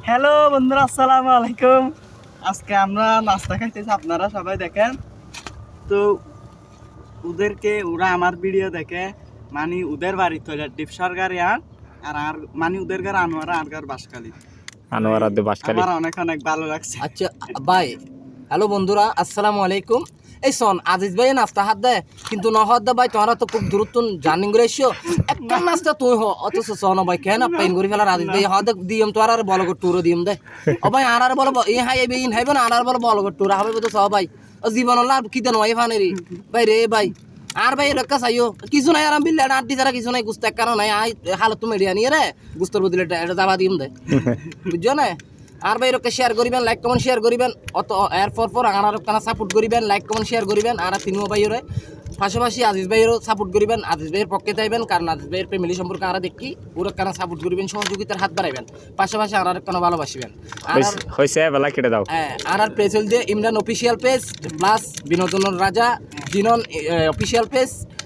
Hello বন্ধুরা, আসসালামু আলাইকুম। আজকে আমরা নাস্তা খাইতেছি, আপনারা সবাই দেখেন। তো ওরা আমার ভিডিও দেখে, মানে ওদের বাড়ি তৈরি ডিপ সরকারি আর মানে ওদের ঘর আনোয়ারা আর ঘর বাসকালী। আনোয়ার আব্দে বাসকালী। আমার অনেক অনেক ভালো লাগছে। আচ্ছা ভাই, হ্যালো বন্ধুরা, আসসালামু আলাইকুম। এই শোন, আজিজ ভাই নাস্তা হাত দেয় কিন্তু ন হাত দে ভাই, তোমরা তো খুব দূরত্ব জার্নি করে এসছো। একটা নাস্তা তুই হ, অথচ শোন ভাই কেন পেন করে ফেলার আজিজ ভাই হাত দিম তো আর বল টুর দিম দে। ও ভাই আর বল ই হাই ইন হাইবে না আর বল টুর হবে তো সব ভাই। ও জীবন লাভ কি দেন ওই ফানেরি ভাই রে ভাই। আর ভাই রেখা চাইও কিছু নাই, আরাম বিল্লা আড্ডি ছাড়া কিছু নাই, গুস্তাক কারণ নাই। আই হালত তুমি এড়িয়া নিয়ে রে গুস্তর বদলে এটা যাবা দিম দে, বুঝছো না? আর ভাই এরকম শেয়ার করিবেন, লাইক কমেন্ট শেয়ার করিবেন, অত এরপর আর কানা সাপোর্ট করিবেন, লাইক কমেন্ট শেয়ার করিবেন। আর তিনিও ভাইয়ের পাশাপাশি আজিজ ভাইয়েরও সাপোর্ট করিবেন, আজিজ ভাইয়ের পক্ষে চাইবেন, কারণ আজিজ ভাইয়ের ফ্যামিলি সম্পর্কে আমরা দেখি, ওরা কানা সাপোর্ট করিবেন, সহযোগিতার হাত বাড়াইবেন, পাশাপাশি আর কানা ভালোবাসিবেন। আর হইছে বেলা কেটে দাও। হ্যাঁ, আর পেজ হল দিয়ে ইমরান অফিসিয়াল পেজ প্লাস বিনোদনের রাজা জিনন অফিসিয়াল পেজ।